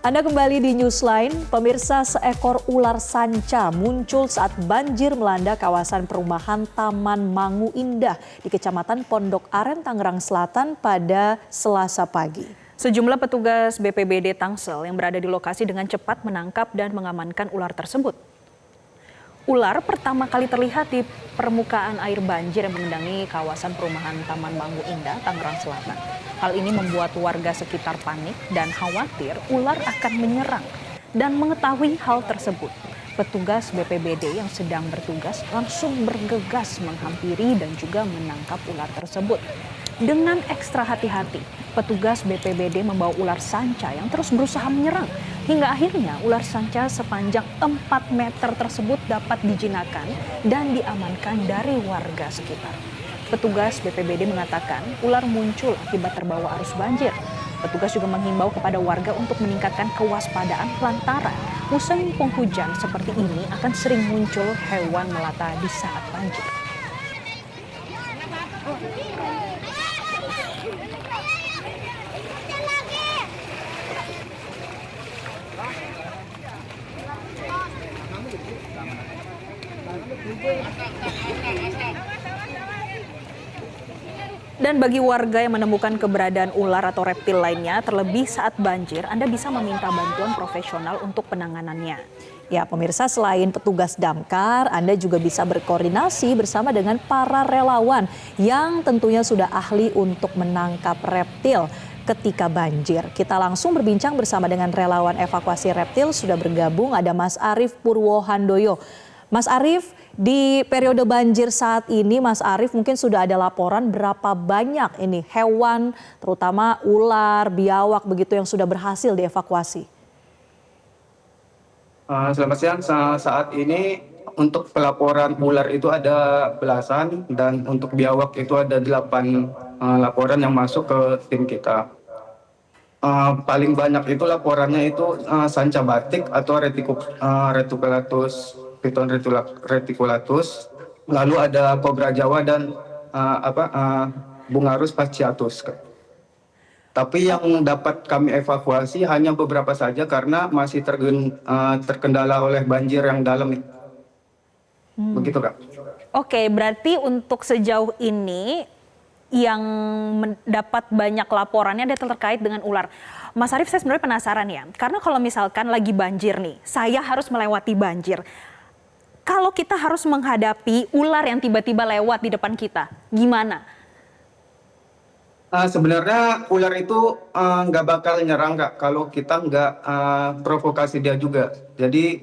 Anda kembali di Newsline. Pemirsa, seekor ular sanca muncul saat banjir melanda kawasan perumahan Taman Mangu Indah di Kecamatan Pondok Aren, Tangerang Selatan pada Selasa pagi. Sejumlah petugas BPBD Tangsel yang berada di lokasi dengan cepat menangkap dan mengamankan ular tersebut. Ular pertama kali terlihat di permukaan air banjir yang mengendangi kawasan perumahan Taman Mangu Indah, Tangerang Selatan. Hal ini membuat warga sekitar panik dan khawatir ular akan menyerang. Dan mengetahui hal tersebut, petugas BPBD yang sedang bertugas langsung bergegas menghampiri dan juga menangkap ular tersebut. Dengan ekstra hati-hati, petugas BPBD membawa ular sanca yang terus berusaha menyerang. Hingga akhirnya ular sanca sepanjang 4 meter tersebut dapat dijinakan dan diamankan dari warga sekitar. Petugas BPBD mengatakan ular muncul akibat terbawa arus banjir. Petugas juga menghimbau kepada warga untuk meningkatkan kewaspadaan lantaran musim penghujan seperti ini akan sering muncul hewan melata di saat banjir. Dan bagi warga yang menemukan keberadaan ular atau reptil lainnya, terlebih saat banjir, Anda bisa meminta bantuan profesional untuk penanganannya. Ya, pemirsa, selain petugas damkar, Anda juga bisa berkoordinasi bersama dengan para relawan yang tentunya sudah ahli untuk menangkap reptil ketika banjir. Kita langsung berbincang bersama dengan relawan evakuasi reptil, sudah bergabung ada Mas Arief Purwohandoyo. Mas Arief, di periode banjir saat ini, Mas Arief, mungkin sudah ada laporan berapa banyak ini hewan, terutama ular, biawak begitu yang sudah berhasil dievakuasi? Selamat siang. Saat ini untuk pelaporan ular itu ada belasan dan untuk biawak itu ada 8 laporan yang masuk ke tim kita. Paling banyak itu laporannya itu sanca batik atau reticulatus, piton reticulatus, lalu ada kobra Jawa dan Bungarus fasciatus. Tapi yang dapat kami evakuasi hanya beberapa saja karena masih terkendala oleh banjir yang dalam. Begitu, Kak. Oke, berarti untuk sejauh ini yang mendapat banyak laporannya ada terkait dengan ular. Mas Arief, saya sebenarnya penasaran ya, karena kalau misalkan lagi banjir nih, saya harus melewati banjir. Kalau kita harus menghadapi ular yang tiba-tiba lewat di depan kita, gimana? Sebenarnya ular itu nggak bakal nyerang, Kak, kalau kita nggak provokasi dia juga. Jadi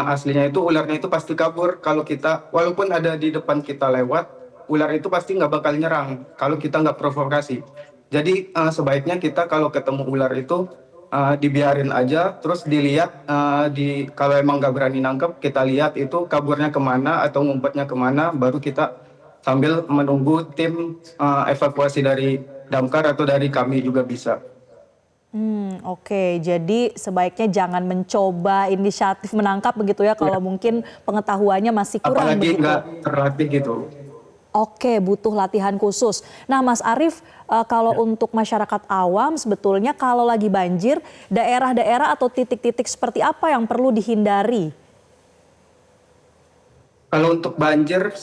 aslinya itu ularnya itu pasti kabur kalau kita, walaupun ada di depan kita lewat, ular itu pasti nggak bakal nyerang kalau kita nggak provokasi. Jadi sebaiknya kita kalau ketemu ular itu dibiarin aja, terus dilihat kalau emang nggak berani nangkep, kita lihat itu kaburnya kemana atau ngumpetnya kemana, baru kita sambil menunggu tim evakuasi dari damkar atau dari kami juga bisa. Oke, jadi sebaiknya jangan mencoba inisiatif menangkap begitu ya kalau mungkin pengetahuannya masih kurang. Apalagi begitu. nggak terlatih gitu. Oke, butuh latihan khusus. Nah, Mas Arief, kalau untuk masyarakat awam sebetulnya kalau lagi banjir, daerah-daerah atau titik-titik seperti apa yang perlu dihindari? Kalau untuk banjir,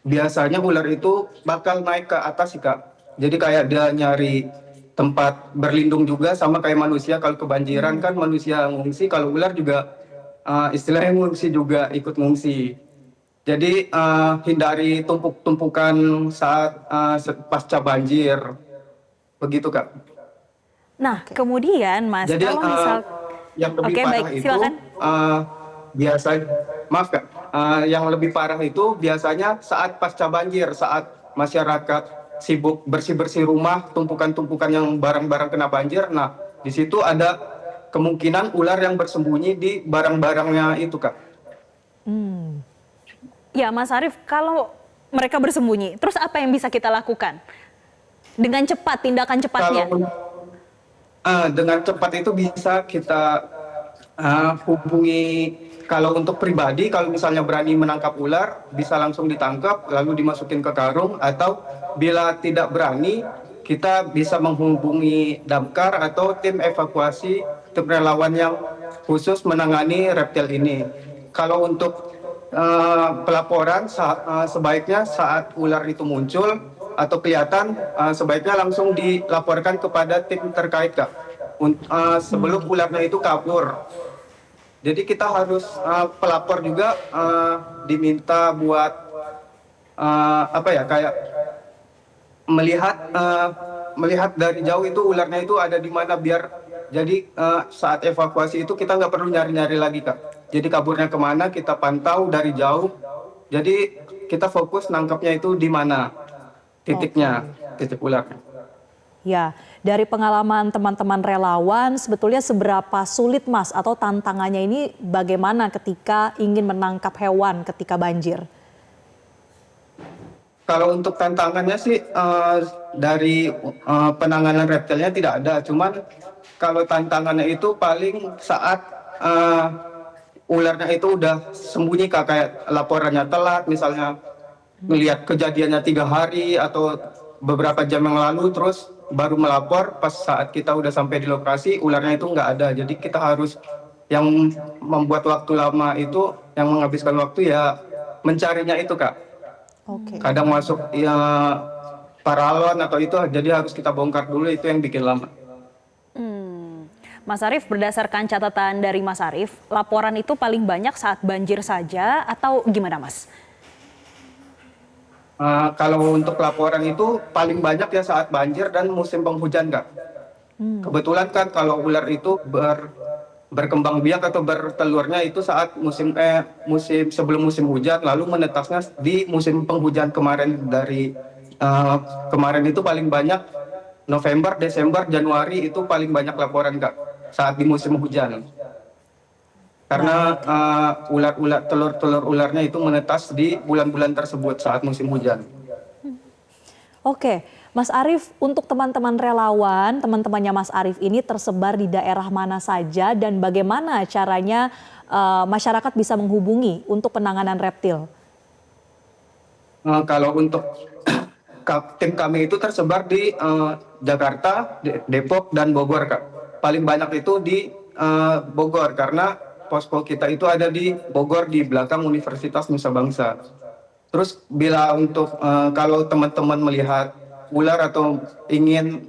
biasanya ular itu bakal naik ke atas sih, Kak. Jadi kayak dia nyari tempat berlindung juga sama kayak manusia. Kalau kebanjiran kan manusia ngungsi, kalau ular juga istilahnya ngungsi juga ikut ngungsi. Jadi hindari tumpuk-tumpukan saat pasca banjir. Begitu, Kak. Nah, kemudian Mas, Jadi kalau misal... yang lebih Oke, parah baik, itu silakan. biasanya, maaf Kak, yang lebih parah itu biasanya saat pasca banjir, saat masyarakat sibuk bersih-bersih rumah, tumpukan-tumpukan yang barang-barang kena banjir. Nah, di situ ada kemungkinan ular yang bersembunyi di barang-barangnya itu, Kak. Ya, Mas Arief, kalau mereka bersembunyi, terus apa yang bisa kita lakukan? Dengan cepat, tindakan cepatnya. Dengan cepat itu bisa kita hubungi. Kalau untuk pribadi, kalau misalnya berani menangkap ular, bisa langsung ditangkap lalu dimasukin ke karung, atau bila tidak berani, kita bisa menghubungi damkar atau tim evakuasi, tim relawan yang khusus menangani reptil ini. Kalau untuk pelaporan sebaiknya saat ular itu muncul atau kelihatan, sebaiknya langsung dilaporkan kepada tim terkait, Kak, sebelum ularnya itu kabur. Jadi kita harus pelapor juga diminta buat kayak melihat dari jauh itu ularnya itu ada di mana, biar jadi saat evakuasi itu kita nggak perlu nyari-nyari lagi, Kak. Jadi kaburnya kemana kita pantau dari jauh. Jadi kita fokus nangkapnya itu di mana titiknya, titik ularnya. Ya, dari pengalaman teman-teman relawan, sebetulnya seberapa sulit Mas atau tantangannya ini bagaimana ketika ingin menangkap hewan ketika banjir? Kalau untuk tantangannya sih dari penanganan reptilnya tidak ada. Cuman kalau tantangannya itu paling saat ularnya itu udah sembunyi, Kak, kayak laporannya telat, misalnya melihat kejadiannya 3 hari atau beberapa jam yang lalu, terus baru melapor pas saat kita udah sampai di lokasi ularnya itu nggak ada. Jadi kita harus, yang membuat waktu lama itu, yang menghabiskan waktu ya mencarinya itu, Kak. Oke. Kadang masuk ya paralon atau itu, jadi harus kita bongkar dulu, itu yang bikin lama. Mas Arief, berdasarkan catatan dari Mas Arief, laporan itu paling banyak saat banjir saja atau gimana, Mas? Kalau untuk laporan itu paling banyak ya saat banjir dan musim penghujan, Kak. Kebetulan kan kalau ular itu berkembang biak atau bertelurnya itu saat musim sebelum musim hujan, lalu menetasnya di musim penghujan kemarin. Kemarin itu paling banyak November, Desember, Januari itu paling banyak laporan, Kak, saat di musim hujan. Karena telur-telur ularnya itu menetas di bulan-bulan tersebut saat musim hujan. Oke, Mas Arief, untuk teman-teman relawan, teman-temannya Mas Arief ini tersebar di daerah mana saja dan bagaimana caranya masyarakat bisa menghubungi untuk penanganan reptil? Kalau untuk tim kami itu tersebar di Jakarta, Depok, dan Bogor, Kak. Paling banyak itu di Bogor karena posko kita itu ada di Bogor di belakang Universitas Nusa Bangsa. Terus bila untuk kalau teman-teman melihat ular atau ingin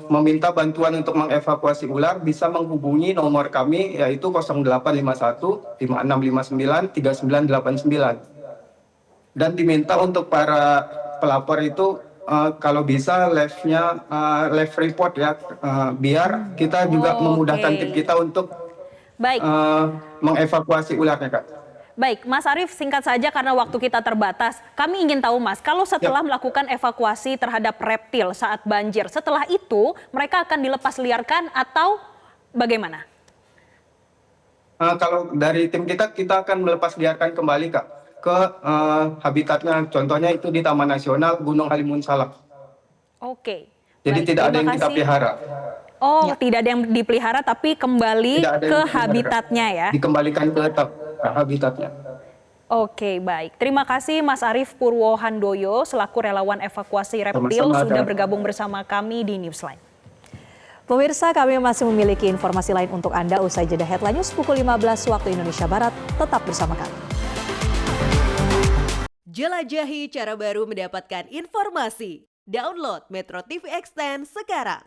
meminta bantuan untuk mengevakuasi ular, bisa menghubungi nomor kami yaitu 0851 5659 3989. Dan diminta untuk para pelapor itu kalau bisa live report ya, biar kita juga memudahkan tim kita untuk mengevakuasi ularnya, Kak. Baik, Mas Arief, singkat saja karena waktu kita terbatas. Kami ingin tahu, Mas, kalau setelah melakukan evakuasi terhadap reptil saat banjir, setelah itu mereka akan dilepas liarkan atau bagaimana? Kalau dari tim kita akan melepas liarkan kembali, Kak, ke habitatnya. Contohnya itu di Taman Nasional Gunung Halimun Salak. Oke. Jadi baik, tidak ada yang kita pelihara. Oh, tidak ada yang dipelihara tapi kembali ke habitatnya ya? Dikembalikan ke habitatnya. Oke, baik. Terima kasih Mas Arief Purwohandoyo selaku relawan evakuasi reptil sudah bergabung bersama kami di Newsline. Pemirsa, kami masih memiliki informasi lain untuk Anda usai jeda Headline News pukul 15 waktu Indonesia Barat. Tetap bersama kami. Jelajahi cara baru mendapatkan informasi. Download Metro TV Extend sekarang.